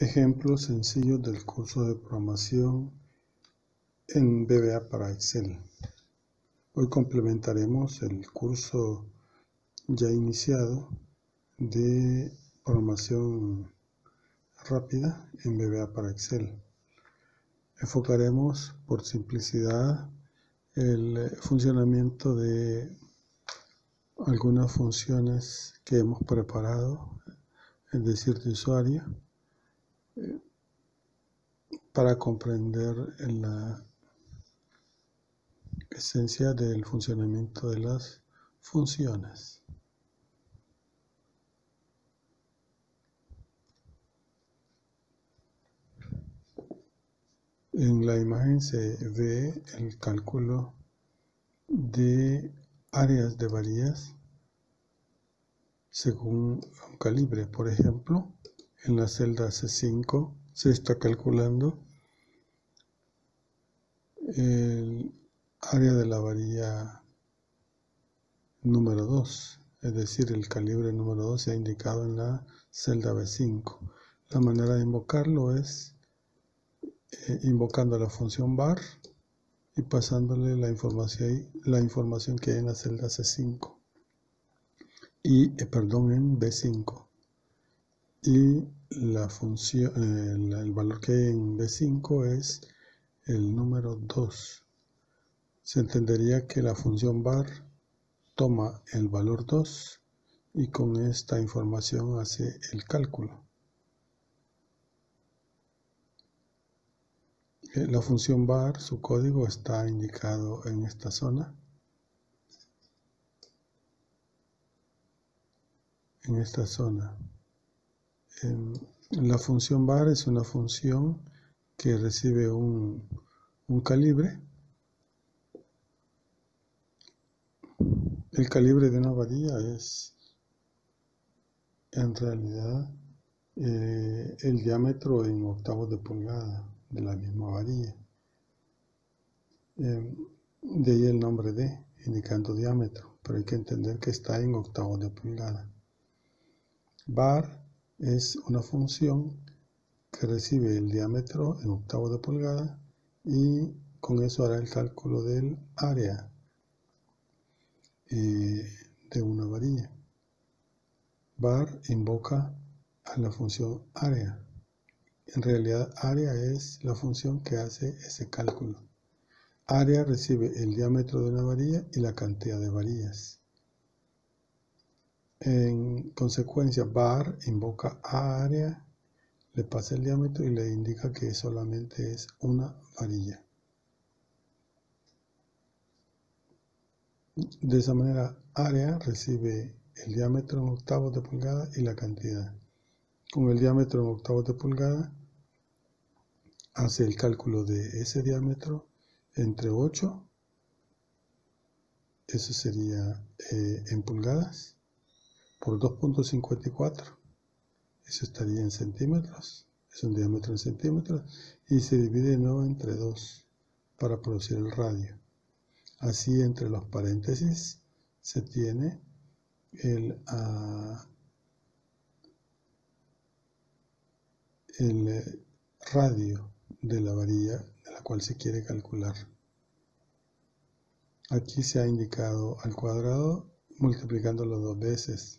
Ejemplos sencillos del curso de programación en VBA para Excel. Hoy complementaremos el curso ya iniciado de programación rápida en VBA para Excel. Enfocaremos por simplicidad el funcionamiento de algunas funciones que hemos preparado, es decir, de usuario, para comprender la esencia del funcionamiento de las funciones. En la imagen se ve el cálculo de áreas de varillas según un calibre. Por ejemplo, en la celda C5 se está calculando el área de la varilla número 2, es decir, el calibre número 2 se ha indicado en la celda B5. La manera de invocarlo es invocando la función var y pasándole la información que hay en la celda C5 y en B5, y la función, el valor que hay en B5 es el número 2. Se entendería que la función var toma el valor 2 y con esta información hace el cálculo. La función var, su código está indicado en esta zona. La función var es una función que recibe un calibre. El calibre de una varilla es en realidad el diámetro en octavos de pulgada de la misma varilla. De ahí el nombre D, indicando diámetro, pero hay que entender que está en octavos de pulgada. Var es una función que recibe el diámetro en octavos de pulgada y con eso hará el cálculo del área de una varilla. Var invoca a la función área. En realidad, área es la función que hace ese cálculo. Área recibe el diámetro de una varilla y la cantidad de varillas. En consecuencia, var invoca a área, le pasa el diámetro y le indica que solamente es una varilla. De esa manera, área recibe el diámetro en octavos de pulgada y la cantidad. Con el diámetro en octavos de pulgada, hace el cálculo de ese diámetro entre 8, eso sería en pulgadas, por 2.54, eso estaría en centímetros, es un diámetro en centímetros, y se divide de nuevo entre 2 para producir el radio. Así, entre los paréntesis se tiene el radio de la varilla de la cual se quiere calcular. Aquí se ha indicado al cuadrado multiplicándolo 2 veces.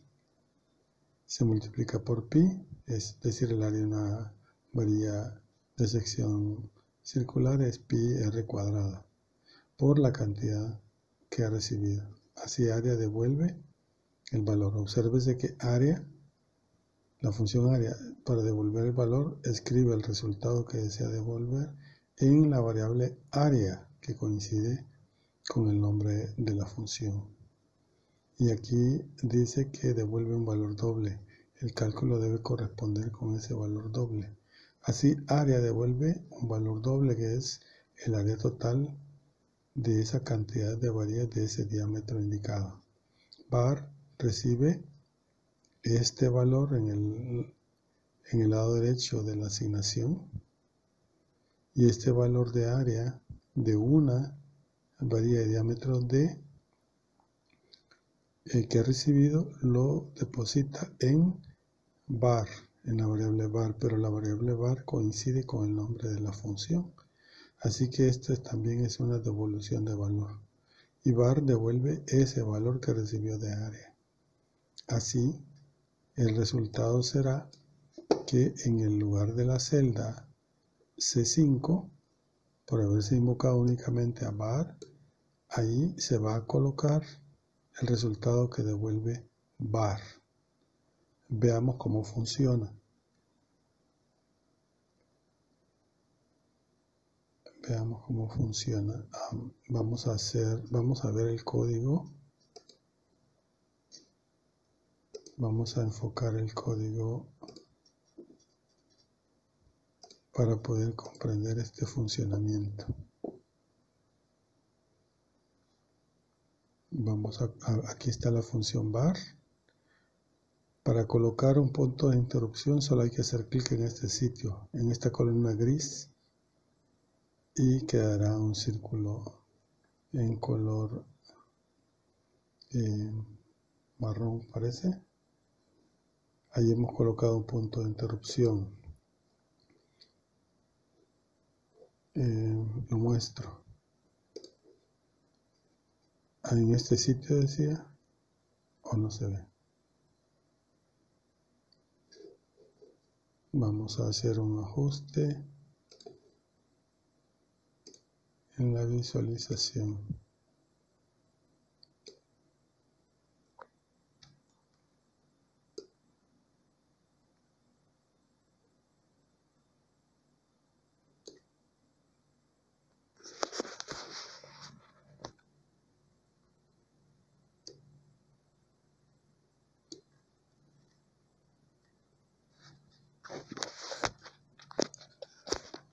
Se multiplica por pi, es decir, el área de una varilla de sección circular es pi r cuadrado, por la cantidad que ha recibido. Así área devuelve el valor. Obsérvese que área, la función área, para devolver el valor, escribe el resultado que desea devolver en la variable área, que coincide con el nombre de la función. Y aquí dice que devuelve un valor doble. El cálculo debe corresponder con ese valor doble. Así, área devuelve un valor doble, que es el área total de esa cantidad de varillas de ese diámetro indicado. Var recibe este valor en el lado derecho de la asignación, y este valor de área de una varilla de diámetro D que ha recibido lo deposita en var, en la variable var, pero la variable var coincide con el nombre de la función. Así que esto también es una devolución de valor. Y var devuelve ese valor que recibió de área. Así, el resultado será que en el lugar de la celda C5, por haberse invocado únicamente a var, ahí se va a colocar el resultado que devuelve var. Veamos cómo funciona. Veamos cómo funciona. Vamos a ver el código. Vamos a enfocar el código para poder comprender este funcionamiento. Aquí está la función var. Para colocar un punto de interrupción solo hay que hacer clic en este sitio, en esta columna gris, y quedará un círculo en color marrón, parece. Ahí hemos colocado un punto de interrupción. Lo muestro. En este sitio decía, o no se ve. Vamos a hacer un ajuste en la visualización.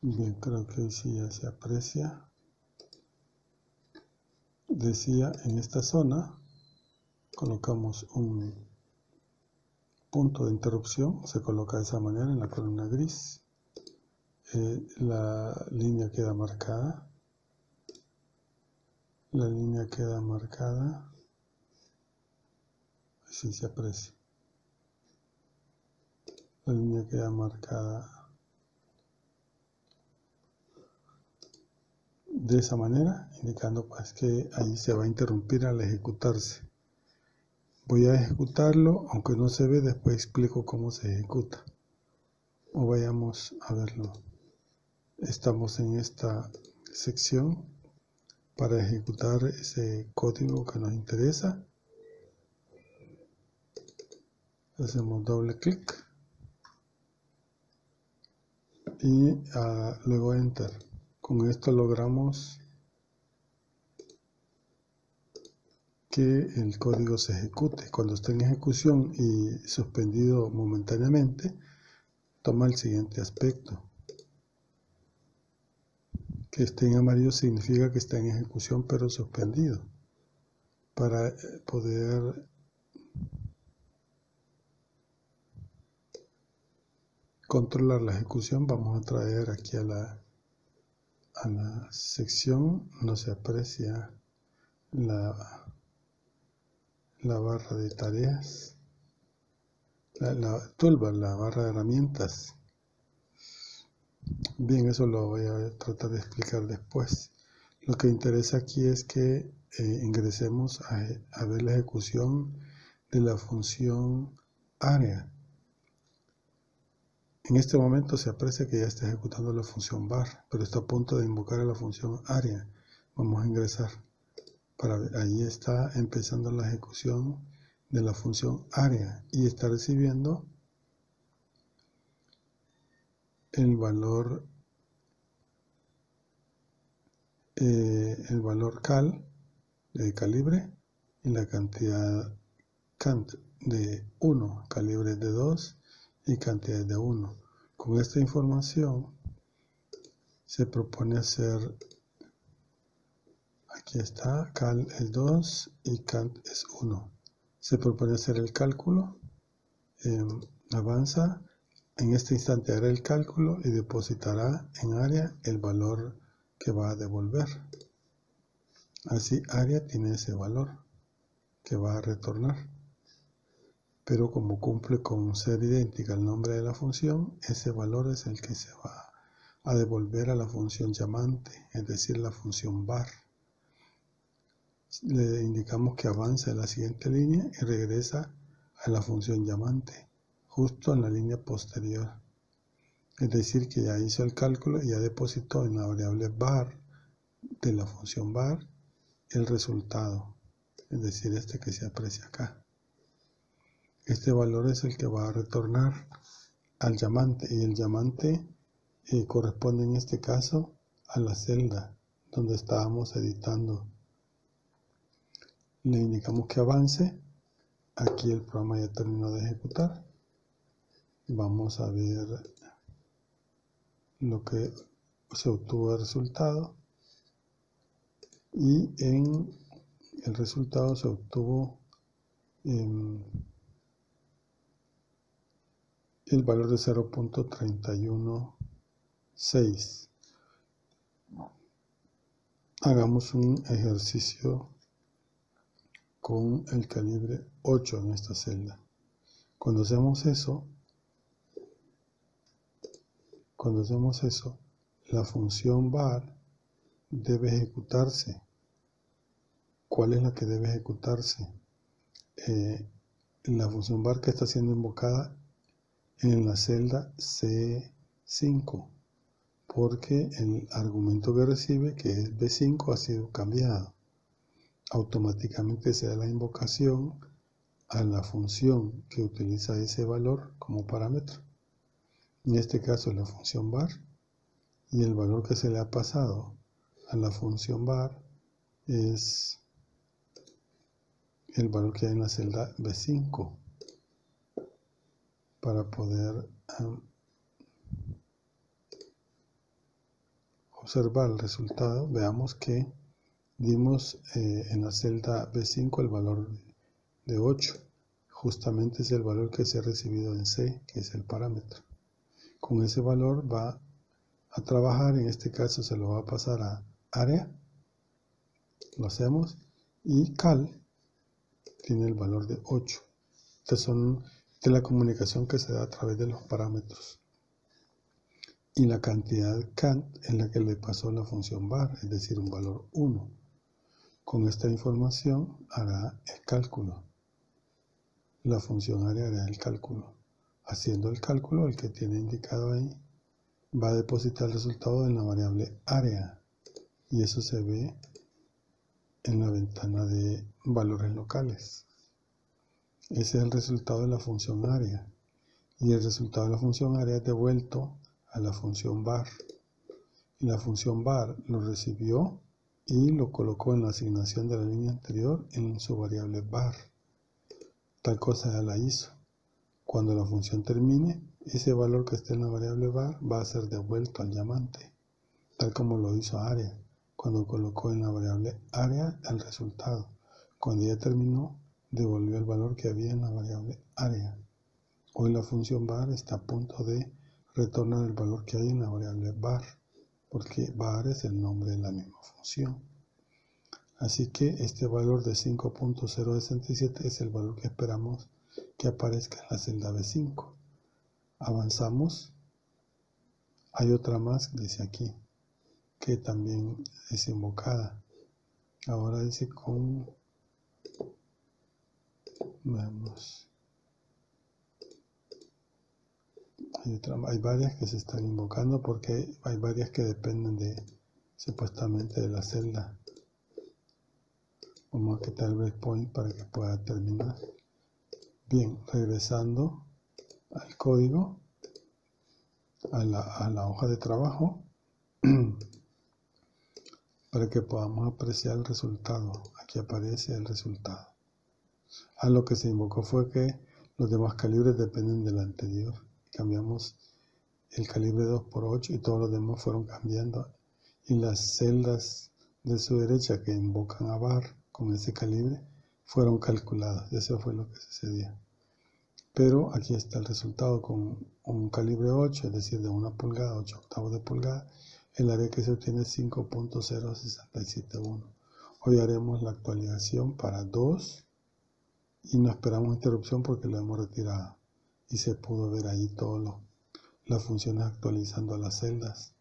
Bien, creo que hoy sí ya se aprecia. Decía, en esta zona colocamos un punto de interrupción, se coloca de esa manera en la columna gris. La línea queda marcada. La línea queda marcada. Así se aprecia. La línea queda marcada de esa manera, indicando pues que ahí se va a interrumpir al ejecutarse. Voy a ejecutarlo, aunque no se ve, después explico cómo se ejecuta. O vayamos a verlo. Estamos en esta sección para ejecutar ese código que nos interesa. Hacemos doble clic y luego Enter. Con esto logramos que el código se ejecute. Cuando esté en ejecución y suspendido momentáneamente, toma el siguiente aspecto. Que esté en amarillo significa que está en ejecución pero suspendido. Para poder controlar la ejecución, vamos a traer aquí a la sección, no se aprecia la barra de tareas, la toolbar, la barra de herramientas. Bien, eso lo voy a tratar de explicar después. Lo que interesa aquí es que ingresemos a ver la ejecución de la función área. En este momento se aprecia que ya está ejecutando la función var, pero está a punto de invocar a la función área. Vamos a ingresar. Ahí está empezando la ejecución de la función área y está recibiendo el valor cal de calibre y la cantidad cant de 1, calibre de 2 y cantidad de 1. Con esta información se propone hacer, aquí está, cal es 2 y cant es 1. Se propone hacer el cálculo, avanza, en este instante hará el cálculo y depositará en área el valor que va a devolver. Así área tiene ese valor que va a retornar. pero como cumple con ser idéntica al nombre de la función, ese valor es el que se va a devolver a la función llamante, es decir, la función var. Le indicamos que avanza en la siguiente línea y regresa a la función llamante, justo en la línea posterior. Es decir, que ya hizo el cálculo y ya depositó en la variable var de la función var el resultado, es decir, este que se aprecia acá. Este valor es el que va a retornar al llamante, y el llamante corresponde en este caso a la celda donde estábamos editando. Le indicamos que avance. Aquí el programa ya terminó de ejecutar. Vamos a ver lo que se obtuvo de resultado, y en el resultado se obtuvo el valor de 0.316. Hagamos un ejercicio con el calibre 8 en esta celda. Cuando hacemos eso, la función var debe ejecutarse. ¿Cuál es la que debe ejecutarse? La función var que está siendo invocada en la celda C5, porque el argumento que recibe, que es B5, ha sido cambiado. Automáticamente se da la invocación a la función que utiliza ese valor como parámetro. En este caso es la función var, y el valor que se le ha pasado a la función var es el valor que hay en la celda B5. Para poder observar el resultado, veamos que dimos en la celda B5 el valor de 8. Justamente es el valor que se ha recibido en C, que es el parámetro. Con ese valor va a trabajar, en este caso se lo va a pasar a área, lo hacemos, y cal tiene el valor de 8. Esta es la comunicación que se da a través de los parámetros. Y la cantidad cant es la que le pasó la función var, es decir, un valor 1. Con esta información hará el cálculo. La función área hará el cálculo. Haciendo el cálculo, el que tiene indicado ahí va a depositar el resultado en la variable área, y eso se ve en la ventana de valores locales. Ese es el resultado de la función área, y el resultado de la función área es devuelto a la función var, y la función var lo recibió y lo colocó en la asignación de la línea anterior en su variable var. Tal cosa ya la hizo. Cuando la función termine, ese valor que esté en la variable var va a ser devuelto al llamante, tal como lo hizo área, cuando colocó en la variable área el resultado. Cuando ya terminó, devolvió el valor que había en la variable área. Hoy la función var está a punto de retornar el valor que hay en la variable var, porque var es el nombre de la misma función. Así que este valor de 5.067 es el valor que esperamos que aparezca en la celda B5. Avanzamos. Hay otra más, dice aquí, que también es invocada. Ahora dice con... Veamos. Hay varias que se están invocando porque hay varias que dependen supuestamente de la celda. Vamos a quitar el breakpoint para que pueda terminar. Bien, regresando al código, a la hoja de trabajo, para que podamos apreciar el resultado. Aquí aparece el resultado. Lo que se invocó fue que los demás calibres dependen del anterior. Cambiamos el calibre 2 por 8 y todos los demás fueron cambiando. Y las celdas de su derecha que invocan a var con ese calibre fueron calculadas. Eso fue lo que sucedió. Pero aquí está el resultado con un calibre 8, es decir, de 1 pulgada, 8 octavos de pulgada. El área que se obtiene es 5.0671. Hoy haremos la actualización para 2 y no esperamos interrupción porque la hemos retirado. Y se pudo ver ahí todas las funciones actualizando a las celdas.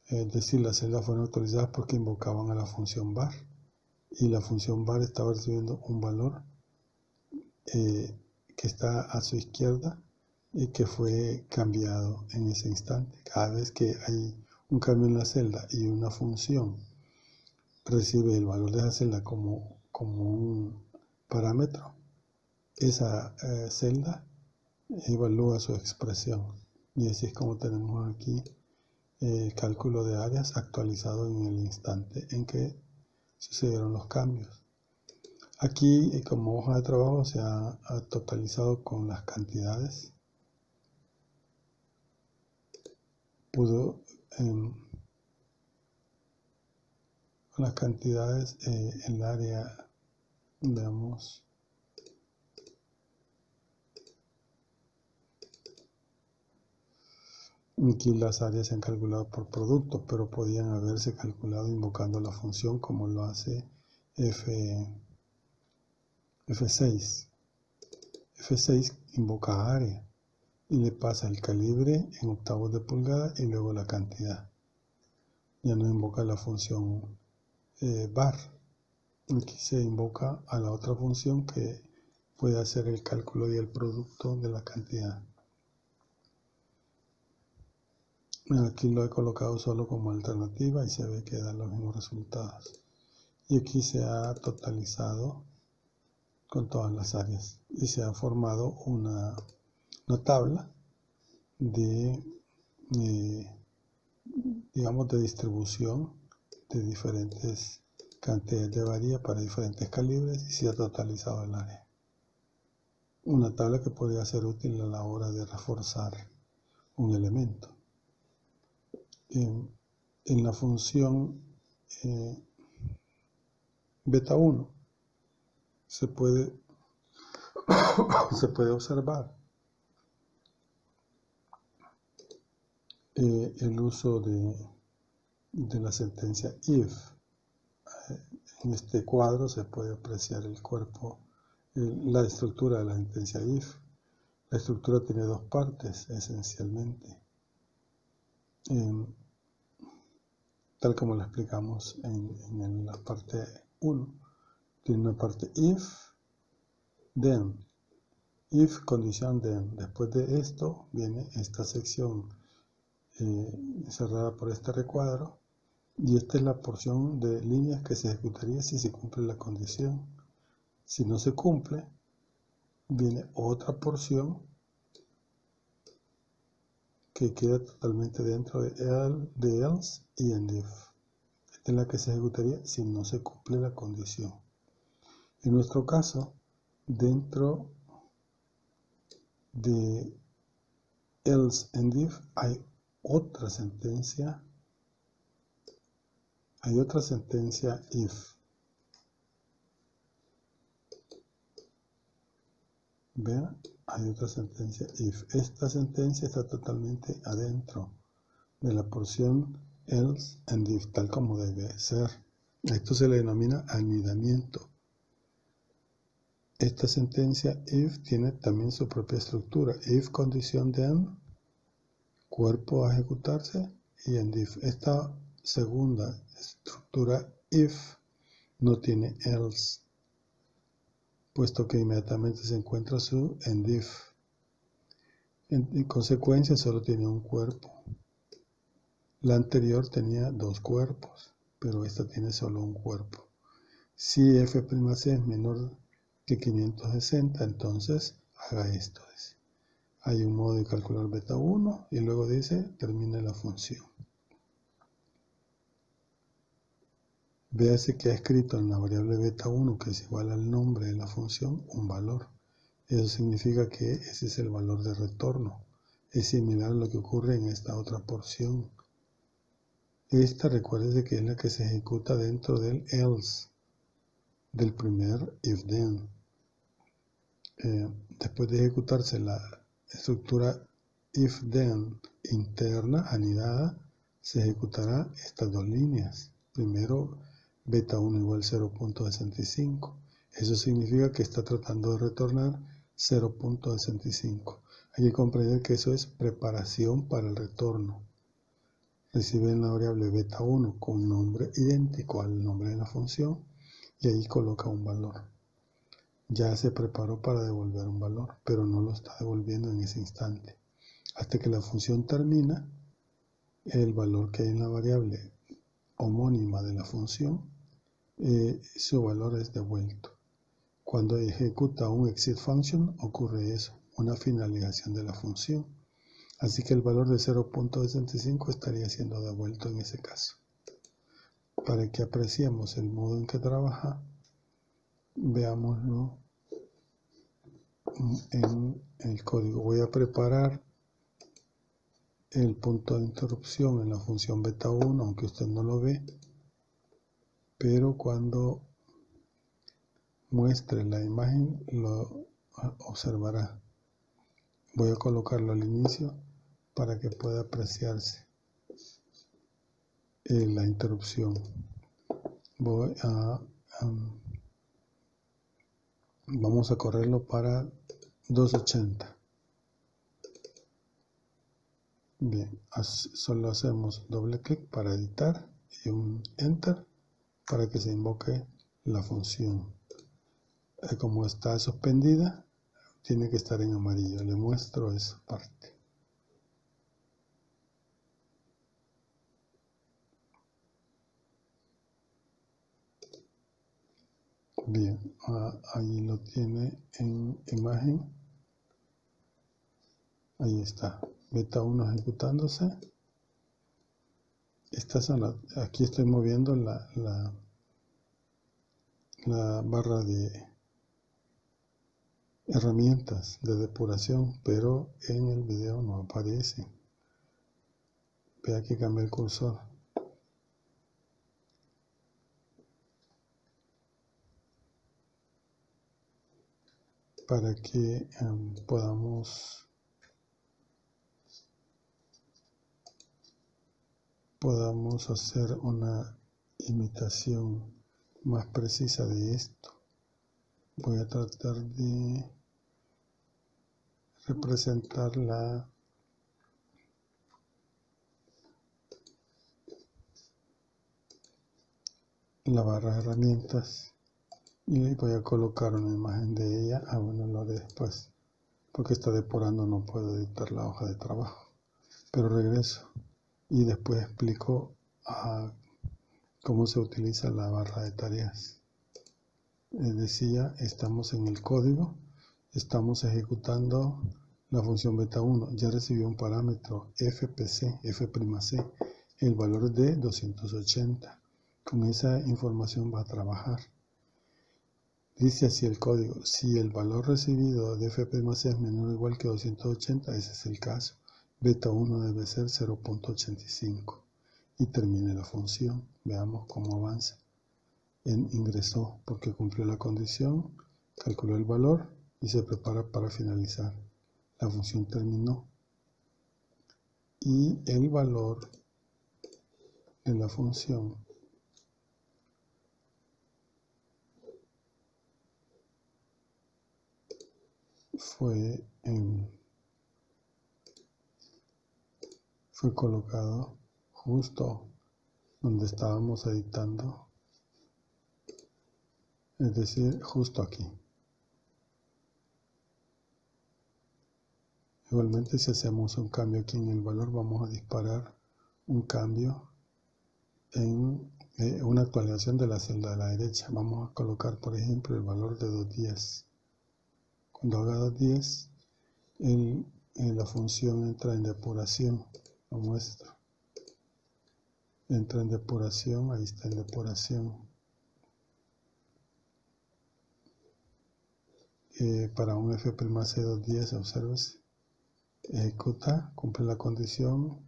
Es decir, las celdas fueron actualizadas porque invocaban a la función var. Y la función var estaba recibiendo un valor que está a su izquierda y que fue cambiado en ese instante. Cada vez que hay un cambio en la celda y una función recibe el valor de esa celda como un parámetro, esa celda evalúa su expresión. Y así es como tenemos aquí el cálculo de áreas actualizado en el instante en que sucedieron los cambios. Aquí, como hoja de trabajo, se ha totalizado con las cantidades. Pudo con las cantidades el área, veamos, aquí las áreas se han calculado por producto, pero podían haberse calculado invocando la función como lo hace F6. F6 invoca área y le pasa el calibre en octavos de pulgada y luego la cantidad. Ya no invoca la función var. Aquí se invoca a la otra función que puede hacer el cálculo y el producto de la cantidad. Aquí lo he colocado solo como alternativa y se ve que da los mismos resultados. Y aquí se ha totalizado con todas las áreas y se ha formado una tabla de distribución de diferentes cantidades de varía para diferentes calibres y se ha totalizado el área. Una tabla que podría ser útil a la hora de reforzar un elemento. En la función beta 1 se puede observar el uso de la sentencia if. En este cuadro se puede apreciar el cuerpo, la estructura de la sentencia if. La estructura tiene dos partes esencialmente, tal como lo explicamos en la parte 1. Tiene una parte if, then, if condición then. Después de esto viene esta sección cerrada por este recuadro, y esta es la porción de líneas que se ejecutaría si se cumple la condición. Si no se cumple, viene otra porción que queda totalmente dentro de else y end if. Esta es la que se ejecutaría si no se cumple la condición. En nuestro caso, dentro de else and if hay otra sentencia if. Vean, hay otra sentencia if. Esta sentencia está totalmente adentro de la porción else and if, tal como debe ser. Esto se le denomina anidamiento. Esta sentencia if tiene también su propia estructura. If condición then, cuerpo a ejecutarse, y end if. Esta segunda estructura if no tiene else, puesto que inmediatamente se encuentra su end if. En consecuencia solo tiene un cuerpo. La anterior tenía dos cuerpos, pero esta tiene solo un cuerpo. Si f' es menor que 560, entonces haga esto. Hay un modo de calcular beta 1 y luego dice termine la función. Véase que ha escrito en la variable beta 1, que es igual al nombre de la función, un valor. Eso significa que ese es el valor de retorno. Es similar a lo que ocurre en esta otra porción. Esta, recuérdese que es la que se ejecuta dentro del else, del primer if then. Después de ejecutarse la estructura if then interna, anidada, se ejecutará estas dos líneas. Primero, beta 1 igual 0.65 Eso significa que está tratando de retornar 0.65. Hay que comprender que eso es preparación para el retorno. Recibe la variable beta 1 con un nombre idéntico al nombre de la función y ahí coloca un valor. Ya se preparó para devolver un valor, pero no lo está devolviendo en ese instante. Hasta que la función termina, el valor que hay en la variable homónima de la función, su valor es devuelto. Cuando ejecuta un exit function ocurre eso, una finalización de la función. Así que el valor de 0.65 estaría siendo devuelto en ese caso. Para que apreciemos el modo en que trabaja, veámoslo en el código. Voy a preparar el punto de interrupción en la función beta 1, aunque usted no lo ve, pero cuando muestre la imagen lo observará. Voy a colocarlo al inicio para que pueda apreciarse la interrupción. Vamos a correrlo para 280. Bien, solo hacemos doble clic para editar y un enter para que se invoque la función. Como está suspendida, tiene que estar en amarillo. Le muestro esa parte. Bien, ahí lo tiene en imagen. Ahí está, beta 1 ejecutándose. Aquí estoy moviendo la barra de herramientas de depuración, pero en el video no aparece. Vea que cambié el cursor. Para que podamos hacer una imitación más precisa de esto. Voy a tratar de representar la barra de herramientas y voy a colocar una imagen de ella. Bueno, lo haré después porque está depurando, no puedo editar la hoja de trabajo, pero regreso y después explico cómo se utiliza la barra de tareas. Decía, estamos en el código, estamos ejecutando la función beta 1, ya recibió un parámetro fpc, f'c, el valor de 280. Con esa información va a trabajar. Dice así el código: si el valor recibido de f'c es menor o igual que 280, ese es el caso. Beta 1 debe ser 0.85 y termine la función. Veamos cómo avanza. Ingresó porque cumplió la condición, calculó el valor y se prepara para finalizar. La función terminó y el valor de la función fue colocado justo donde estábamos editando, es decir, justo aquí. Igualmente, si hacemos un cambio aquí en el valor, vamos a disparar un cambio en una actualización de la celda de la derecha. Vamos a colocar, por ejemplo, el valor de 210. Cuando haga 210, la función entra en depuración. Lo muestro. Entra en depuración, ahí está en depuración. Para un f'c 210, observes. Ejecuta, cumple la condición,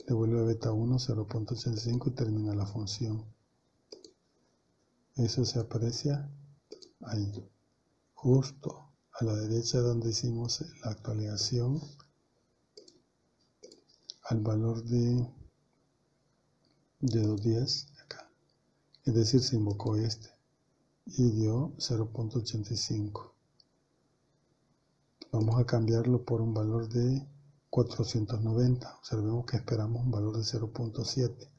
devuelve beta 1 0.85 y termina la función. Eso se aprecia ahí, justo a la derecha donde hicimos la actualización al valor de 210 acá. Es decir, se invocó este. y dio 0.85. Vamos a cambiarlo por un valor de 490. Observemos que esperamos un valor de 0.7.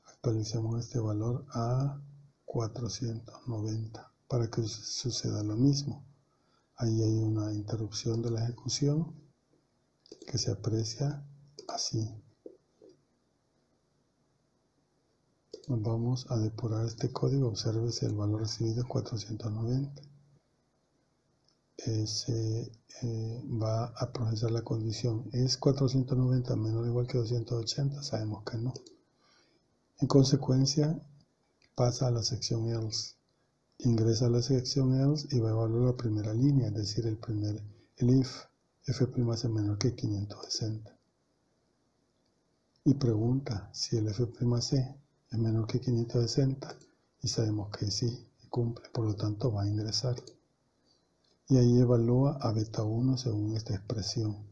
Actualicemos este valor a 490 para que suceda lo mismo. Ahí hay una interrupción de la ejecución que se aprecia así. Nos vamos a depurar este código. Observe si el valor recibido es 490. Se va a procesar la condición. ¿Es 490 menor o igual que 280? Sabemos que no. En consecuencia, pasa a la sección else. Ingresa a la sección else y va a evaluar la primera línea, es decir, el if f' es menor que 560. Y pregunta si el f'c es menor que 560 y sabemos que sí, cumple, por lo tanto va a ingresar. Y ahí evalúa a beta 1 según esta expresión.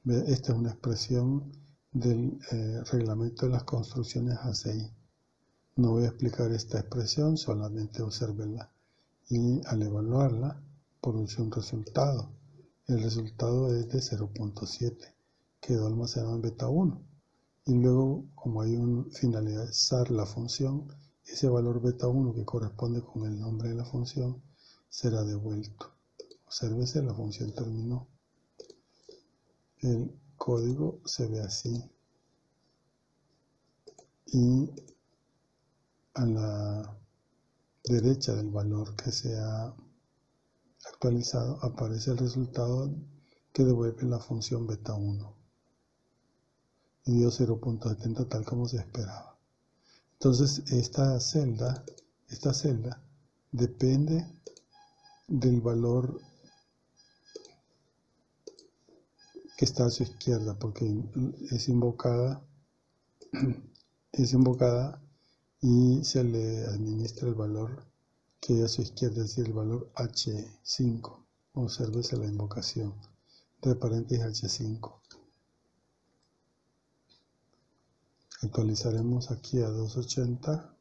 Esta es una expresión del reglamento de las construcciones ACI. No voy a explicar esta expresión, solamente obsérvenla. Y al evaluarla, produce un resultado. El resultado es de 0.7. Quedó almacenado en beta 1. Y luego, como hay un finalizar la función, ese valor beta 1 que corresponde con el nombre de la función será devuelto. Obsérvese, la función terminó. El código se ve así. Y a la derecha del valor que se ha actualizado aparece el resultado que devuelve la función beta 1. Y dio 0.70 tal como se esperaba. Entonces esta celda depende del valor que está a su izquierda, porque es invocada y se le administra el valor que hay a su izquierda, es decir, el valor H5. Obsérvese la invocación de paréntesis H5. Actualizaremos aquí a 280.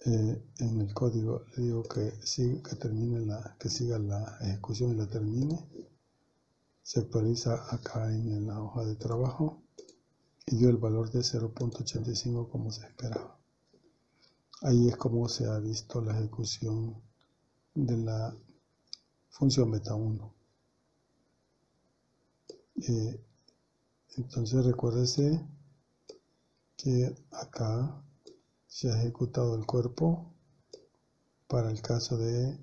En el código le digo que siga la ejecución y la termine. Se actualiza acá en la hoja de trabajo y dio el valor de 0.85 como se esperaba. Ahí es como se ha visto la ejecución de la función beta 1. Entonces recuérdese que acá se ha ejecutado el cuerpo para el caso de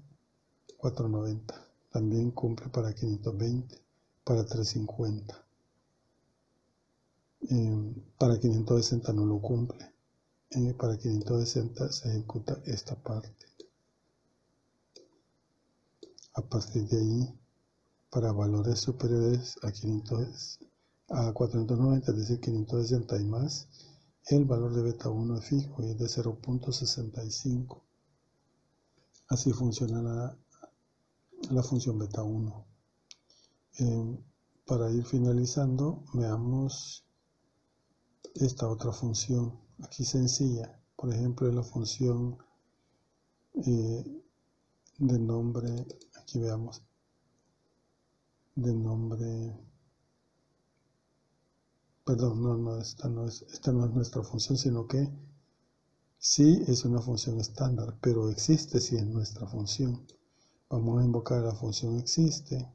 490. También cumple para 520, para 350. Para 560 no lo cumple. Para 560 se ejecuta esta parte. A partir de ahí, para valores superiores a 490, es decir, 560 y más, el valor de beta 1 es fijo y es de 0.65. Así funciona la función beta 1. Para ir finalizando, veamos esta otra función, aquí sencilla. Por ejemplo, la función de nombre, aquí veamos, de nombre, perdón, esta no es nuestra función, sino que sí es una función estándar, pero existe si es nuestra función. Vamos a invocar la función existe,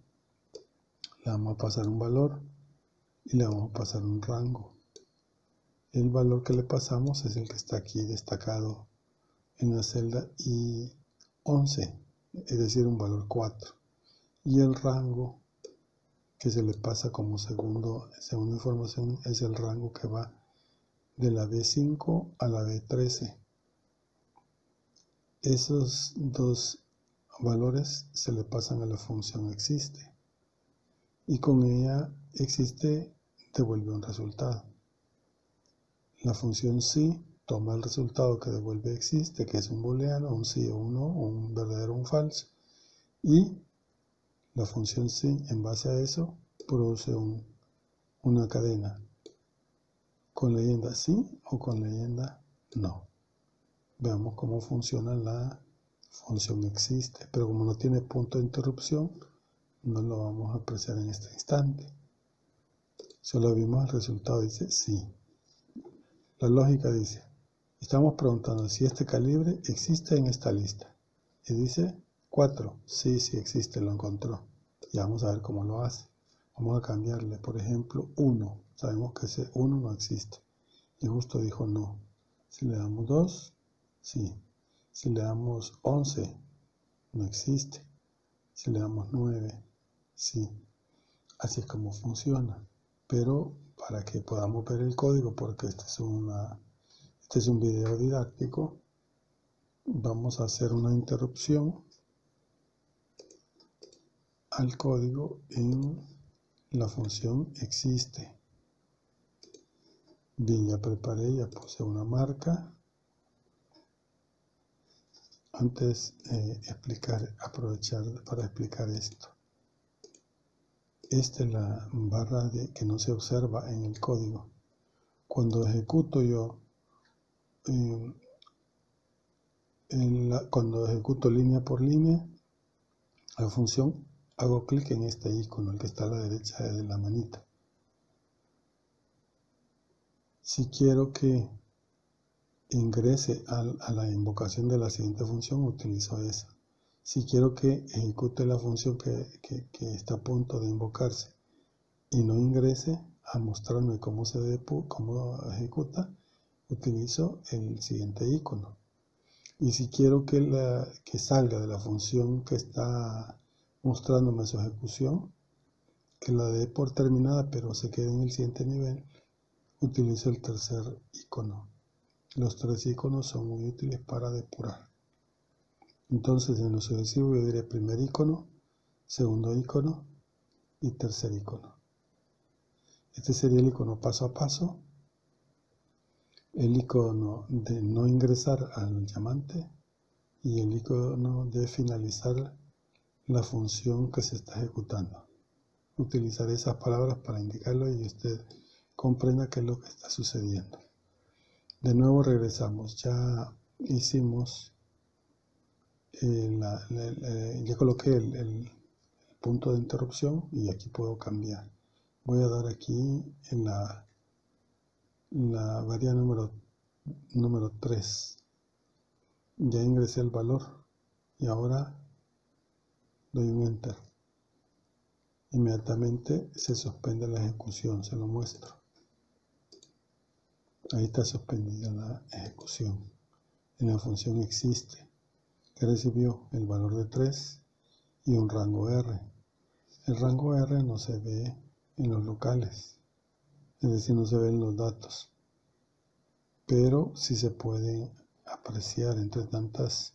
le vamos a pasar un valor y le vamos a pasar un rango. El valor que le pasamos es el que está aquí destacado en la celda I11, es decir, un valor 4. Y el rango que se le pasa como segunda información es el rango que va de la B5 a la B13. Esos dos valores se le pasan a la función existe y con ella existe devuelve un resultado. La función sí toma el resultado que devuelve existe, que es un booleano, un sí o un no, un verdadero o un falso, y la función sí en base a eso produce una cadena con leyenda sí o con leyenda No. Veamos cómo funciona la función existe, pero como no tiene punto de interrupción, no lo vamos a apreciar en este instante. Solo vimos el resultado, dice sí. La lógica dice, estamos preguntando si este calibre existe en esta lista. Y dice 4, sí existe, lo encontró. Y vamos a ver cómo lo hace. Vamos a cambiarle, por ejemplo, 1. Sabemos que ese 1 no existe. Y justo dijo no. Si le damos 2, sí. Si le damos 11, no existe. Si le damos 9, sí. Así es como funciona. Pero para que podamos ver el código, porque este es un video didáctico, vamos a hacer una interrupción al código en la función existe. Bien, ya preparé, ya puse una marca. Antes aprovechar para explicar esto. Esta es la barra que no se observa en el código. Cuando ejecuto yo, cuando ejecuto línea por línea, la función, hago clic en este icono, el que está a la derecha de la manita. Si quiero que ingrese a la invocación de la siguiente función, utilizo esa. Si quiero que ejecute la función que está a punto de invocarse y no ingrese a mostrarme cómo ejecuta, utilizo el siguiente icono. Y si quiero que salga de la función que está mostrándome su ejecución, que la dé por terminada pero se quede en el siguiente nivel, utilizo el tercer icono. Los tres iconos son muy útiles para depurar. Entonces en lo sucesivo yo diré primer icono, segundo icono y tercer icono. Este sería el icono paso a paso, el icono de no ingresar al llamante y el icono de finalizar la función que se está ejecutando. Utilizaré esas palabras para indicarlo y usted comprenda qué es lo que está sucediendo. De nuevo regresamos, ya hicimos, ya coloqué el punto de interrupción y aquí puedo cambiar. Voy a dar aquí en la variable número 3. Ya ingresé el valor y ahora doy un enter. Inmediatamente se suspende la ejecución, se lo muestro. Ahí está suspendida la ejecución. En la función existe, que recibió el valor de 3 y un rango R. El rango R no se ve en los locales, es decir, no se ven los datos, pero sí se puede apreciar entre tantas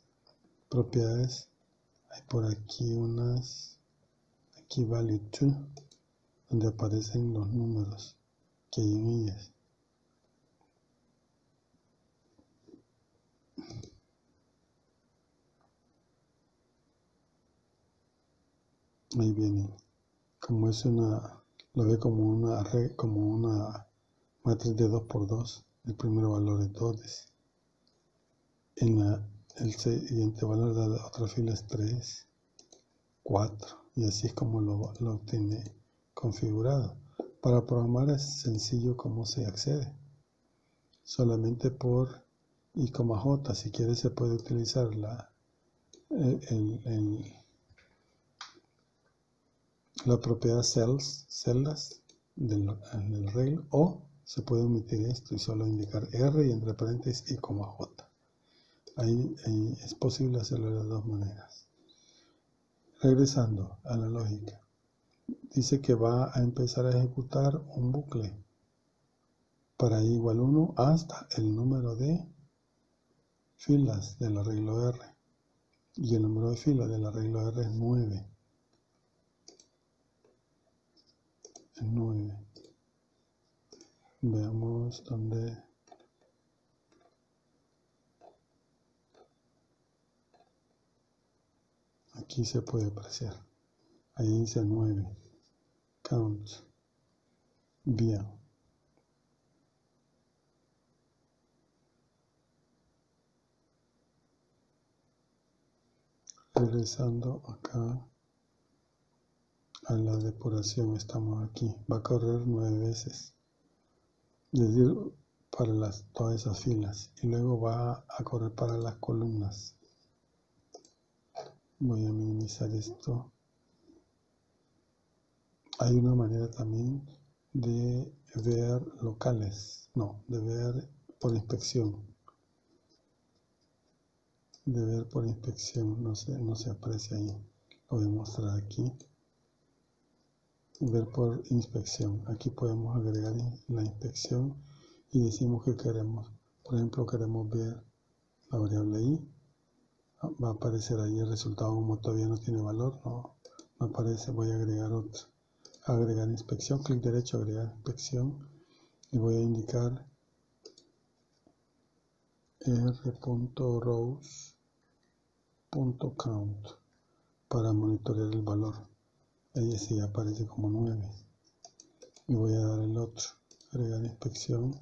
propiedades. Hay por aquí aquí value 2, donde aparecen los números que hay en ellas. Ahí viene, como es lo ve como una matriz de 2×2, el primer valor es 2, el siguiente valor de la otra fila es 3, 4, y así es como lo tiene configurado. Para programar es sencillo cómo se accede, solamente por I, J. Si quiere se puede utilizar la propiedad celdas del arreglo, o se puede omitir esto y solo indicar R y entre paréntesis I, J. Ahí es posible hacerlo de las dos maneras. Regresando a la lógica, dice que va a empezar a ejecutar un bucle para I igual 1 hasta el número de filas del arreglo R, y el número de filas del arreglo R es 9. Es 9. Veamos dónde. Aquí se puede apreciar. Ahí dice 9. Count. Bien. Regresando acá a la depuración, estamos aquí. Va a correr 9 veces. Es decir, para todas esas filas. Y luego va a correr para las columnas. Voy a minimizar esto. Hay una manera también de ver locales. No, de ver por inspección. De ver por inspección. No se aprecia ahí. Lo voy a mostrar aquí. Ver por inspección. Aquí podemos agregar la inspección y decimos que queremos. Por ejemplo, queremos ver la variable i. Va a aparecer ahí el resultado como todavía no tiene valor. No aparece. Voy a agregar otra. Agregar inspección. Clic derecho, agregar inspección. Y voy a indicar r.rows.count para monitorear el valor. Ahí sí aparece como 9. Y voy a dar el otro. Agregar inspección.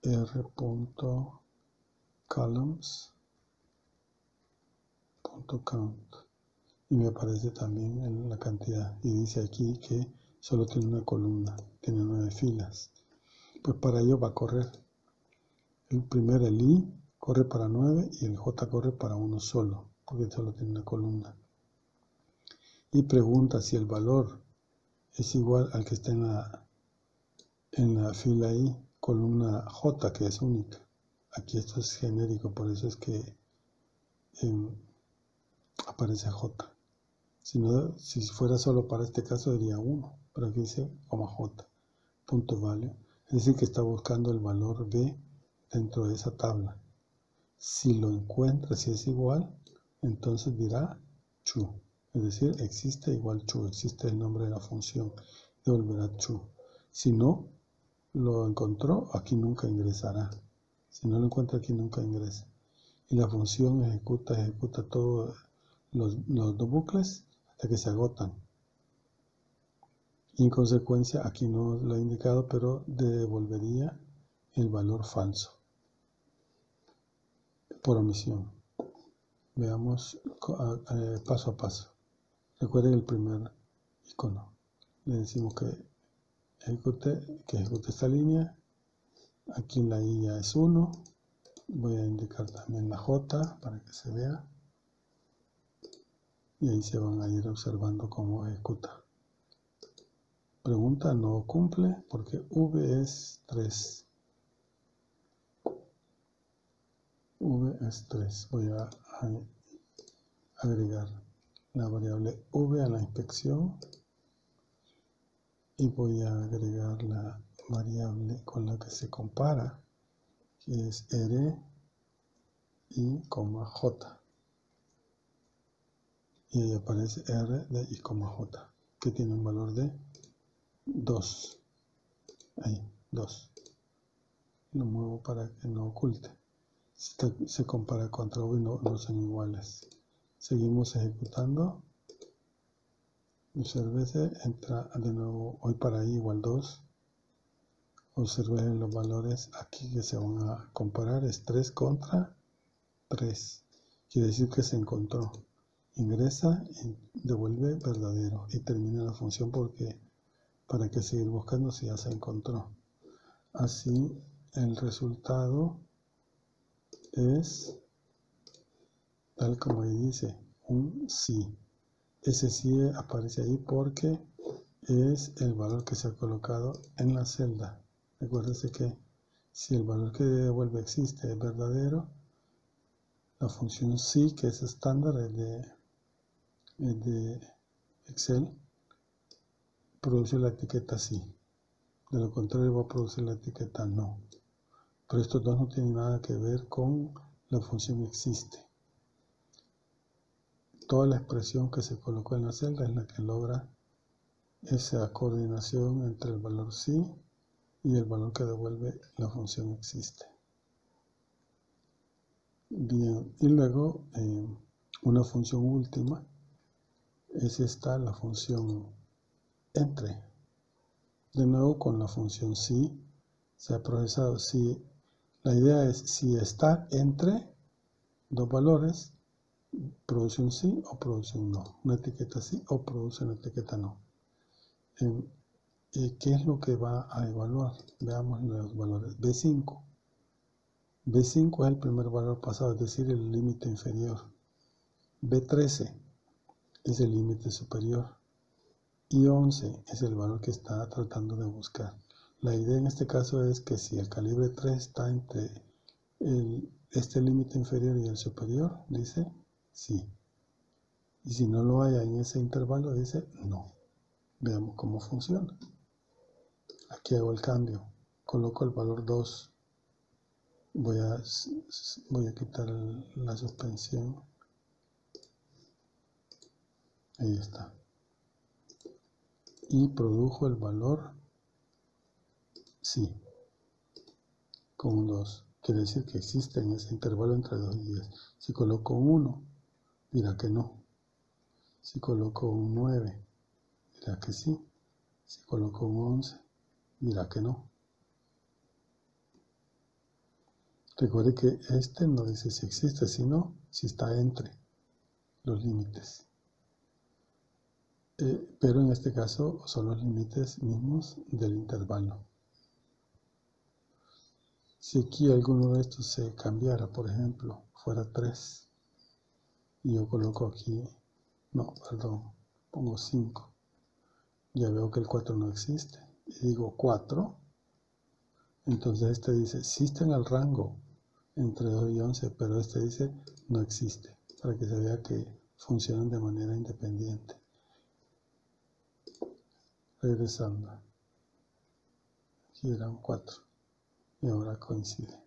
r.columns.count. Y me aparece también en la cantidad. Y dice aquí que solo tiene una columna. Tiene 9 filas. Pues para ello va a correr. El i corre para 9 y el j corre para uno solo. Porque solo tiene una columna. Y pregunta si el valor es igual al que está en la fila i, columna j, que es única. Aquí esto es genérico, por eso es que aparece j. Si fuera solo para este caso diría 1, pero aquí dice j, punto value. Es decir que está buscando el valor b dentro de esa tabla. Si lo encuentra, si es igual, entonces dirá true. Es decir, existe igual true, existe el nombre de la función, devolverá true. Si no lo encontró, aquí nunca ingresará. Si no lo encuentra, aquí nunca ingresa. Y la función ejecuta todos los dos bucles hasta que se agotan. Y en consecuencia, aquí no lo he indicado, pero devolvería el valor falso por omisión. Veamos paso a paso. Recuerden el primer icono. Le decimos que ejecute esta línea. Aquí la i ya es 1. Voy a indicar también la j para que se vea. Y ahí se van a ir observando cómo ejecuta. Pregunta: no cumple porque v es 3. V es 3. Voy a agregar la variable v a la inspección. Y voy a agregar la variable con la que se compara, que es r i, j. Y ahí aparece r de i, j, que tiene un valor de 2. Ahí, 2. Lo muevo para que no oculte. Se compara contra v y no son iguales. Seguimos ejecutando. Observe, entra de nuevo hoy para i igual 2. Observe los valores aquí que se van a comparar. Es 3 contra 3. Quiere decir que se encontró. Ingresa y devuelve verdadero. Y termina la función porque para que seguir buscando si ya se encontró. Así el resultado es tal como ahí dice, un sí. Ese sí aparece ahí porque es el valor que se ha colocado en la celda. Recuérdense que si el valor que devuelve existe es verdadero, la función sí, que es estándar, es de Excel, produce la etiqueta sí. De lo contrario va a producir la etiqueta no. Pero estos dos no tienen nada que ver con la función existe. Toda la expresión que se colocó en la celda es la que logra esa coordinación entre el valor sí y el valor que devuelve la función existe. Bien, y luego una función última es esta, la función entre. De nuevo con la función sí se ha procesado. Si la idea es si está entre dos valores, produce un sí o produce un no, una etiqueta sí o produce una etiqueta no. ¿Qué es lo que va a evaluar? Veamos los valores. B5. B5 es el primer valor pasado, es decir, el límite inferior. B13 es el límite superior. Y 11 es el valor que está tratando de buscar. La idea en este caso es que si el calibre 3 está entre este límite inferior y el superior, dice sí. Y si no lo hay en ese intervalo, dice no. Veamos cómo funciona. Aquí hago el cambio. Coloco el valor 2. Voy a quitar la suspensión. Ahí está. Y produjo el valor sí. Con un 2. Quiere decir que existe en ese intervalo entre 2 y 10. Si coloco un 1, dirá que no. Si coloco un 9, dirá que sí. Si coloco un 11, dirá que no. Recuerde que este no dice si existe, sino si está entre los límites. Pero en este caso son los límites mismos del intervalo. Si aquí alguno de estos se cambiara, por ejemplo, fuera 3, y yo coloco aquí, no, perdón, pongo 5, ya veo que el 4 no existe, y digo 4, entonces este dice, existe en el rango entre 2 y 11, pero este dice, no existe, para que se vea que funcionan de manera independiente. Regresando, aquí era un 4, y ahora coincide.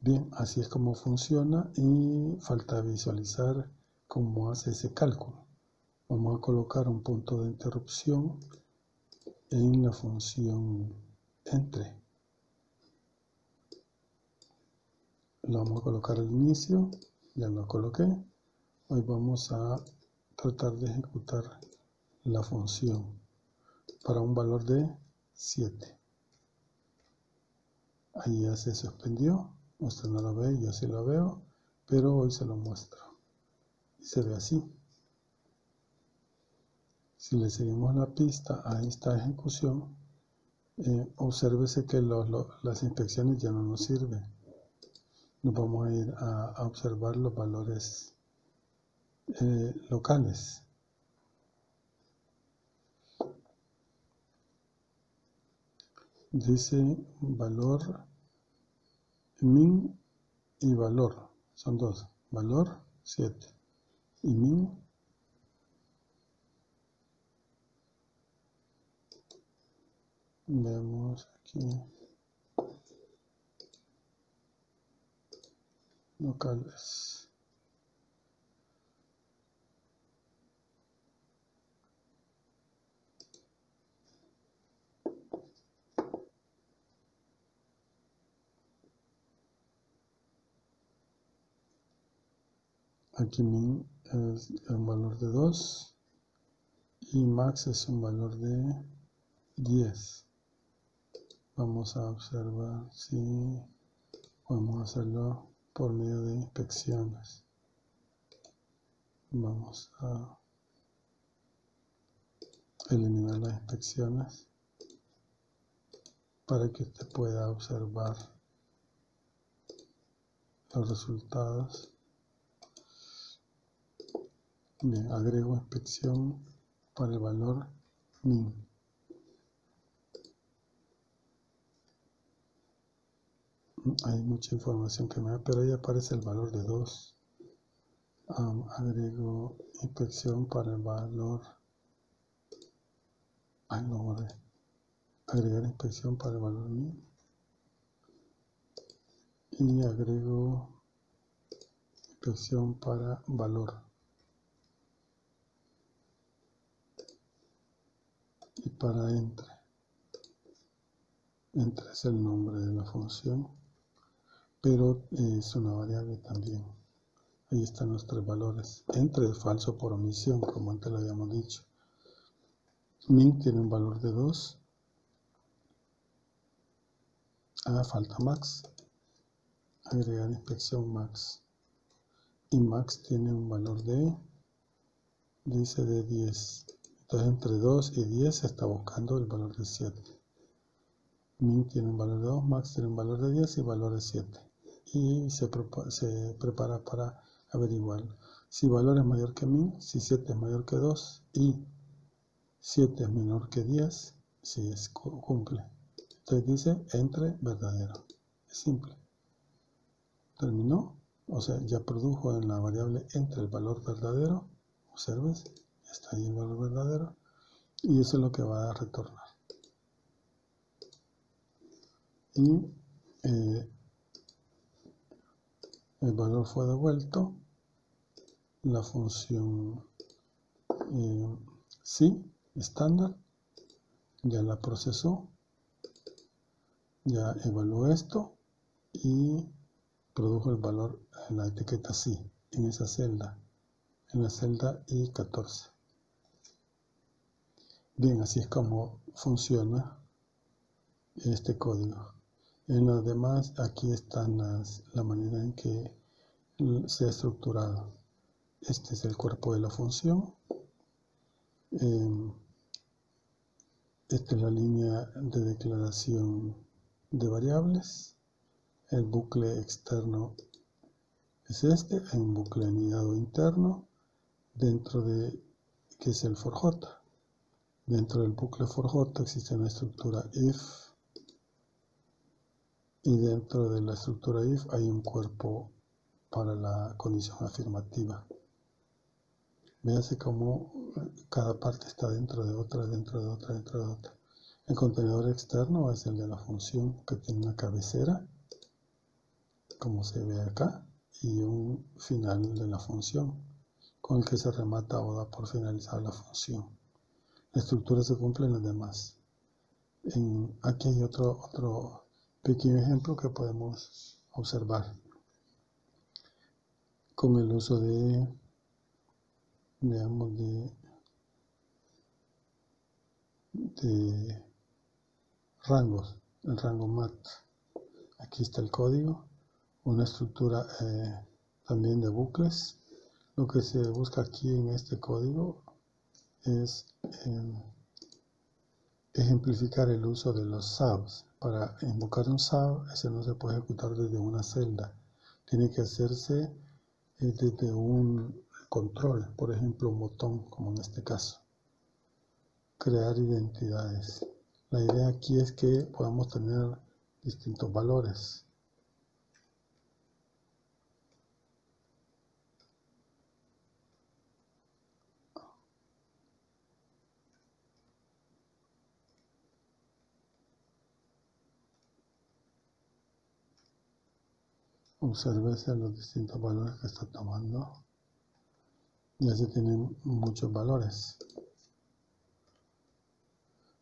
Bien, así es como funciona y falta visualizar cómo hace ese cálculo. Vamos a colocar un punto de interrupción en la función entre. Lo vamos a colocar al inicio, ya lo coloqué. Hoy vamos a tratar de ejecutar la función para un valor de 7. Ahí ya se suspendió. Usted no lo ve, yo sí lo veo, pero hoy se lo muestro. Y se ve así. Si le seguimos la pista a esta ejecución, obsérvese que las inspecciones ya no nos sirven. Nos vamos a ir a observar los valores locales. Dice valor min y valor. Son dos. Valor 7 y min. Vemos aquí locales. Aquí min es un valor de 2 y max es un valor de 10. Vamos a observar si podemos hacerlo por medio de inspecciones. Vamos a eliminar las inspecciones para que usted pueda observar los resultados. Bien, agrego inspección para el valor min. Hay mucha información que me da, pero ahí aparece el valor de 2. Agrego inspección para el valor. No borré. Agregar inspección para el valor min. Y agrego inspección para valor. Y para entre. Entre es el nombre de la función, pero es una variable también. Ahí están los 3 valores. Entre es falso por omisión, como antes lo habíamos dicho. Min tiene un valor de 2. Falta max. Agregar inspección max. y max tiene un valor de, dice de 10. Entonces entre 2 y 10 se está buscando el valor de 7. Min tiene un valor de 2, max tiene un valor de 10 y valor de 7. Y se prepara para averiguar si valor es mayor que min, si 7 es mayor que 2 y 7 es menor que 10, si cumple. Entonces dice entre verdadero. Es simple. Terminó. O sea, ya produjo en la variable entre el valor verdadero. Observes, está ahí el valor verdadero. Y eso es lo que va a retornar. Y el valor fue devuelto. La función sí, estándar, ya la procesó, ya evaluó esto y produjo el valor en la etiqueta sí, en esa celda, en la celda I14. Bien, así es como funciona este código. En los demás, aquí están la manera en que se ha estructurado. Este es el cuerpo de la función. Esta es la línea de declaración de variables. El bucle externo es este. Hay un bucle anidado interno dentro de que es el for j. Dentro del bucle for j existe una estructura if. Y dentro de la estructura if hay un cuerpo para la condición afirmativa. Véase cómo cada parte está dentro de otra, dentro de otra, dentro de otra. El contenedor externo es el de la función que tiene una cabecera, como se ve acá, y un final de la función, con el que se remata o da por finalizada la función. La estructura se cumple en los demás. Aquí hay otro pequeño ejemplo que podemos observar con el uso de, veamos, de rangos, el rango mat. Aquí está el código, una estructura también de bucles. Lo que se busca aquí en este código es ejemplificar el uso de los subs. Para invocar un sub, ese no se puede ejecutar desde una celda. Tiene que hacerse desde un control, por ejemplo un botón, como en este caso. Crear identidades. La idea aquí es que podamos tener distintos valores. Obsérvese los distintos valores que está tomando. Ya se tienen muchos valores.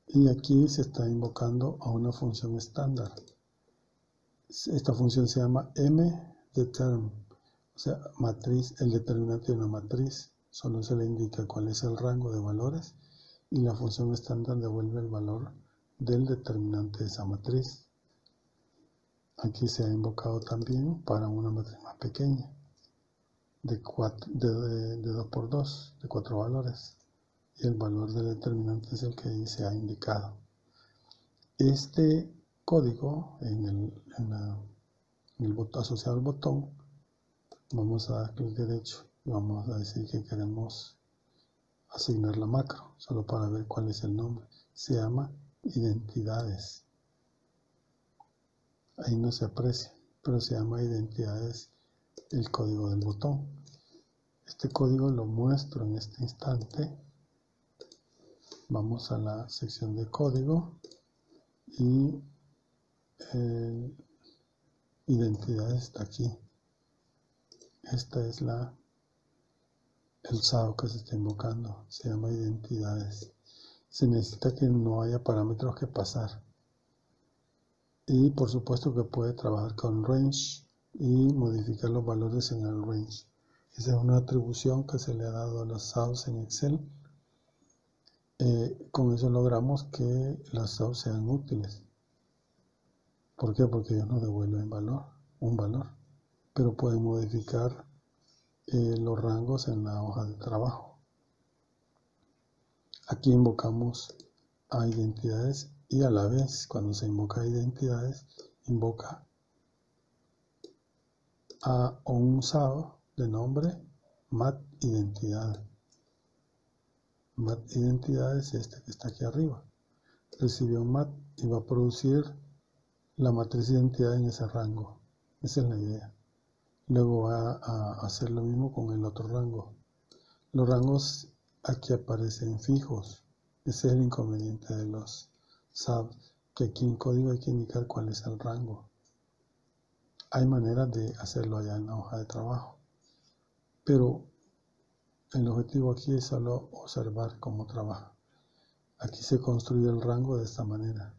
Y aquí se está invocando a una función estándar. Esta función se llama mDeterm, o sea, matriz, el determinante de una matriz. Solo se le indica cuál es el rango de valores y la función estándar devuelve el valor del determinante de esa matriz. Aquí se ha invocado también para una matriz más pequeña, de 2 por 2, de 4 valores. Y el valor del determinante es el que ahí se ha indicado. Este código, en el botón asociado al botón, vamos a dar clic derecho y vamos a decir que queremos asignar la macro, solo para ver cuál es el nombre. Se llama identidades. Ahí no se aprecia, pero se llama identidades el código del botón. Este código lo muestro en este instante. Vamos a la sección de código y identidades está aquí. Esta es el SAO que se está invocando. Se llama identidades. Se necesita que no haya parámetros que pasar. Y por supuesto que puede trabajar con range y modificar los valores en el range. Esa es una atribución que se le ha dado a los SAOs en Excel. Con eso logramos que las SAOs sean útiles. ¿Por qué? Porque ellos no devuelven un valor, pero pueden modificar los rangos en la hoja de trabajo. Aquí invocamos a identidades y a la vez, cuando se invoca a identidades, invoca a un usado de nombre mat_identidad. Mat_identidad es este que está aquí arriba. Recibió un mat y va a producir la matriz de identidad en ese rango. Esa es la idea. Luego va a hacer lo mismo con el otro rango. Los rangos aquí aparecen fijos. Ese es el inconveniente de los SAB, que aquí en código hay que indicar cuál es el rango. Hay maneras de hacerlo allá en la hoja de trabajo, pero el objetivo aquí es solo observar cómo trabaja. Aquí se construye el rango de esta manera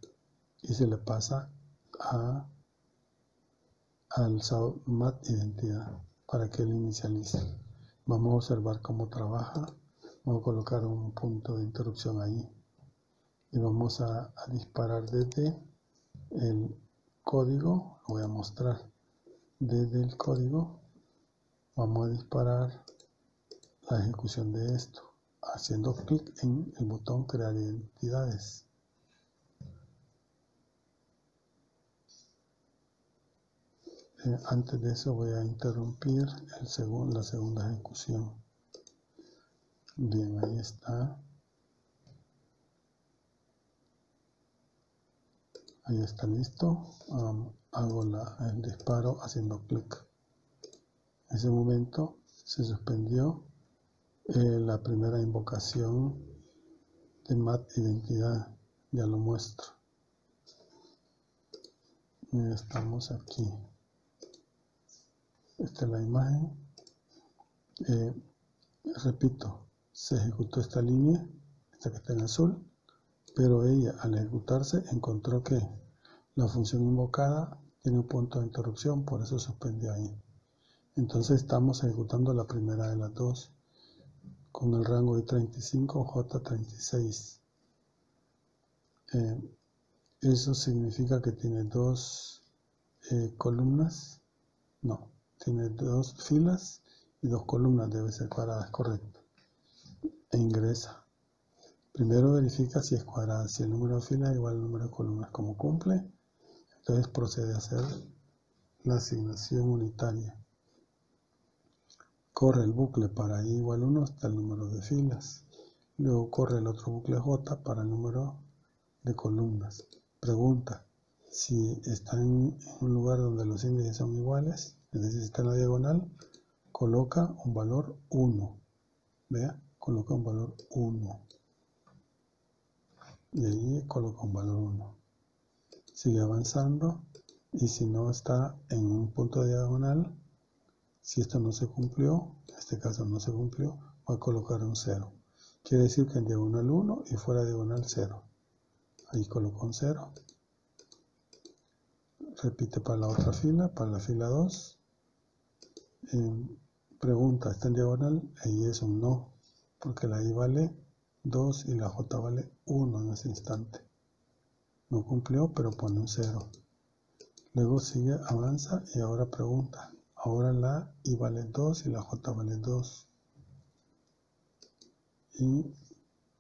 y se le pasa al SAB mat_identidad para que él inicialice. Vamos a observar cómo trabaja. Vamos a colocar un punto de interrupción ahí y vamos a disparar desde el código. Lo voy a mostrar desde el código. Vamos a disparar la ejecución de esto haciendo clic en el botón crear identidades. Antes de eso voy a interrumpir la segunda ejecución. Bien, ahí está. Ahí está listo. Hago el disparo haciendo clic. En ese momento se suspendió la primera invocación de mat_identidad. Ya lo muestro. Estamos aquí. Esta es la imagen. Repito, se ejecutó esta línea, esta que está en azul, pero ella al ejecutarse encontró que la función invocada tiene un punto de interrupción, por eso suspendió ahí. Entonces estamos ejecutando la primera de las dos con el rango de 35 J36. Eso significa que tiene dos columnas, no, tiene dos filas y dos columnas, debe ser cuadradas, correcto. E ingresa. Primero verifica si es cuadrada, si el número de filas es igual al número de columnas. Como cumple, entonces procede a hacer la asignación unitaria. Corre el bucle para i igual 1 hasta el número de filas. Luego corre el otro bucle j para el número de columnas. Pregunta si está en un lugar donde los índices son iguales, es decir, si está en la diagonal, coloca un valor 1. Vea, coloca un valor 1. Y ahí coloca un valor 1. Sigue avanzando y si no está en un punto diagonal, si esto no se cumplió, en este caso no se cumplió, va a colocar un 0. Quiere decir que en diagonal 1 y fuera diagonal 0. Ahí coloco un 0. Repite para la otra fila, para la fila 2. Pregunta, ¿está en diagonal? Ahí es un no, porque la i vale 2 y la j vale 1 en ese instante. No cumplió, pero pone un 0. Luego sigue, avanza y ahora pregunta. Ahora la i vale 2 y la j vale 2. Y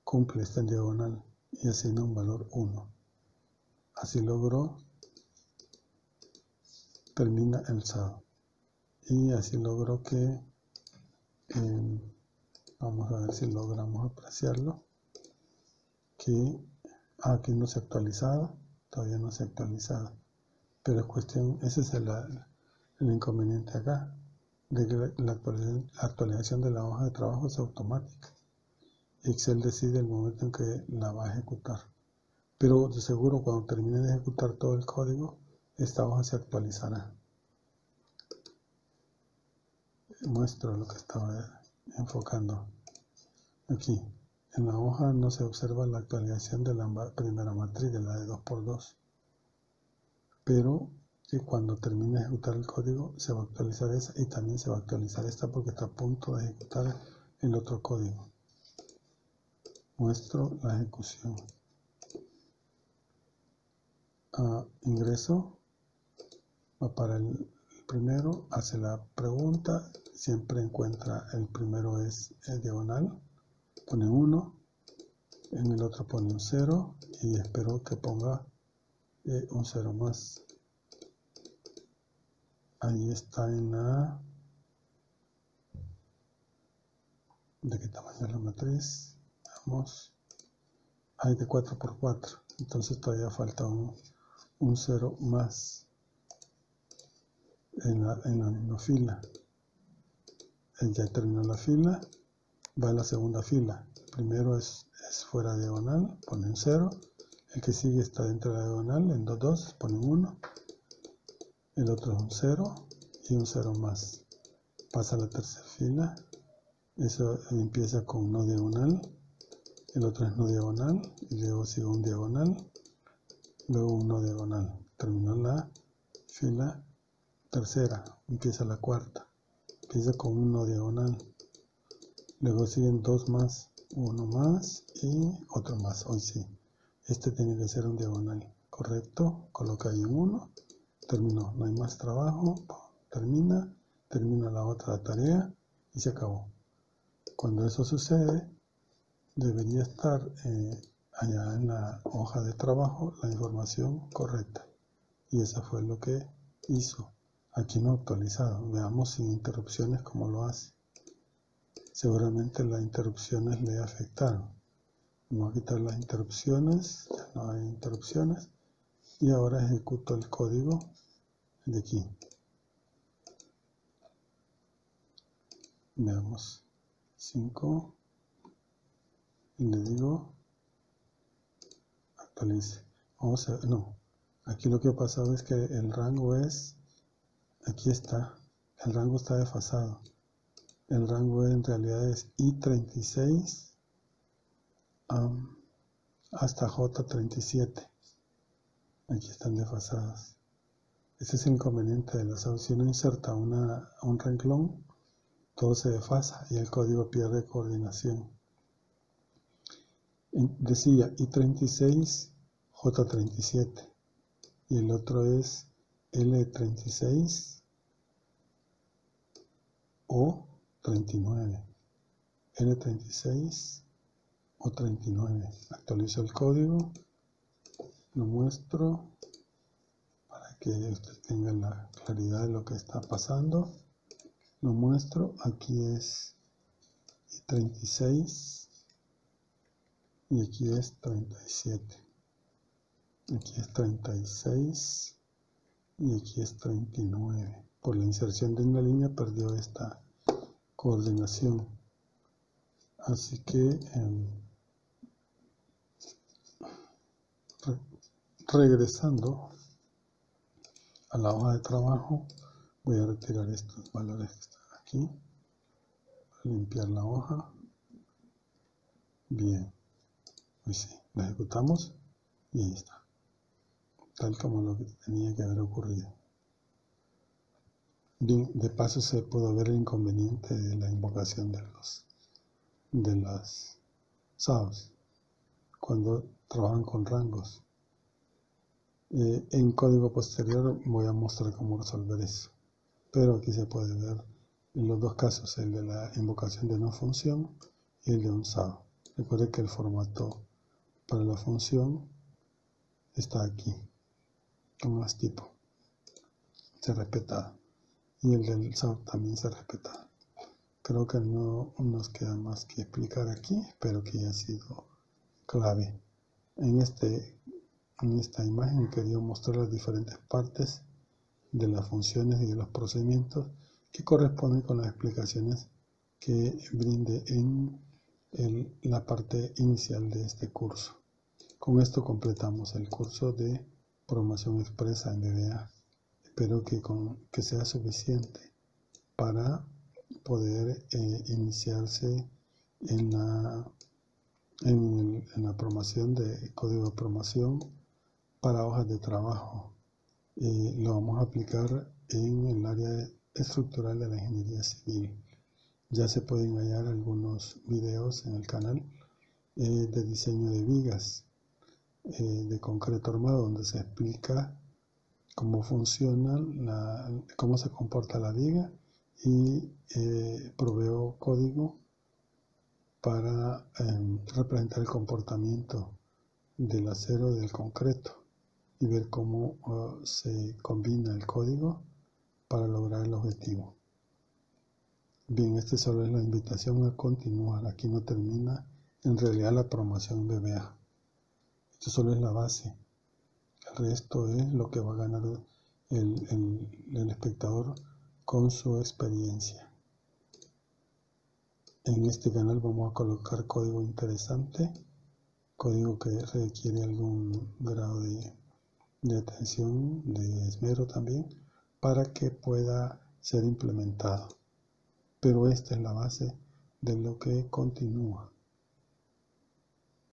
cumple, está en diagonal y asigna un valor 1. Así logró, termina el SAB. Y así logró que, vamos a ver si logramos apreciarlo, que aquí no se ha actualizado, todavía no se ha actualizado. Pero es cuestión, ese es el inconveniente acá, de que la actualización de la hoja de trabajo es automática. Excel decide el momento en que la va a ejecutar. Pero de seguro cuando termine de ejecutar todo el código, esta hoja se actualizará. Muestro lo que estaba enfocando. Aquí, en la hoja no se observa la actualización de la primera matriz, de la de 2×2. Pero que cuando termine de ejecutar el código se va a actualizar esa y también se va a actualizar esta porque está a punto de ejecutar el otro código. Muestro la ejecución. Ingreso, va para el primero, hace la pregunta, siempre encuentra, el primero es diagonal, pone 1, en el otro pone un 0 y espero que ponga un 0 más. Ahí está en la... ¿De qué tamaño es la matriz? Veamos. Hay de 4 por 4, entonces todavía falta un 0 más en la misma fila. Ya terminó la fila, va a la segunda fila. Primero es fuera diagonal, ponen 0. El que sigue está dentro de la diagonal, en 2, 2, ponen 1. El otro es un 0 y un 0 más. Pasa a la tercera fila. Eso empieza con no diagonal. El otro es no diagonal y luego sigue un diagonal. Luego un no diagonal. Terminó la fila tercera. Empieza la cuarta. Empieza con un no diagonal. Luego siguen 2 más, 1 más y otro más. Hoy sí. Este tiene que ser un diagonal. Correcto. Coloca ahí un 1. Terminó. No hay más trabajo. Termina la otra tarea y se acabó. Cuando eso sucede, debería estar allá en la hoja de trabajo la información correcta. Y eso fue lo que hizo. Aquí no actualizado. Veamos sin interrupciones cómo lo hace. Seguramente las interrupciones le afectaron. Vamos a quitar las interrupciones. Ya no hay interrupciones. Y ahora ejecuto el código de aquí. Veamos. 5. Y le digo actualice. Vamos a... No. Aquí lo que ha pasado es que el rango es... Aquí está. El rango está desfasado. El rango en realidad es I36 hasta J37. Aquí están desfasadas. Ese es el inconveniente de las opciones. Si uno inserta un renglón, todo se desfasa y el código pierde coordinación. Decía I36, J37 y el otro es L36 o 39. L36 o 39. Actualizo el código, lo muestro para que usted tenga la claridad de lo que está pasando. Lo muestro, aquí es I36 y aquí es 37. Aquí es 36 y aquí es 39. Por la inserción de una línea perdió esta coordinación. Así que regresando a la hoja de trabajo, voy a retirar estos valores que están aquí, limpiar la hoja. Bien, pues sí, la ejecutamos y ahí está, tal como lo que tenía que haber ocurrido. Bien, de paso se pudo ver el inconveniente de la invocación de las SAOs cuando trabajan con rangos. En código posterior voy a mostrar cómo resolver eso, pero aquí se puede ver en los dos casos, el de la invocación de una función y el de un SAO. Recuerde que el formato para la función está aquí, con más tipo, se respeta, y el del SAO también se respeta. Creo que no nos queda más que explicar aquí, espero que haya sido clave. En esta imagen quería mostrar las diferentes partes de las funciones y de los procedimientos que corresponden con las explicaciones que brinde en la parte inicial de este curso. Con esto completamos el curso de programación expresa en VBA. Espero que sea suficiente para poder iniciarse en la programación de código de programación para hojas de trabajo. Lo vamos a aplicar en el área estructural de la ingeniería civil. Ya se pueden hallar algunos videos en el canal de diseño de vigas de concreto armado, donde se explica cómo funciona, cómo se comporta la viga y proveo código para representar el comportamiento del acero y del concreto y ver cómo se combina el código para lograr el objetivo. Bien, este solo es la invitación a continuar. Aquí no termina en realidad la promoción BBA. Esto solo es la base. El resto es lo que va a ganar el espectador con su experiencia. En este canal vamos a colocar código interesante, código que requiere algún grado de atención, de esmero también, para que pueda ser implementado. Pero esta es la base de lo que continúa.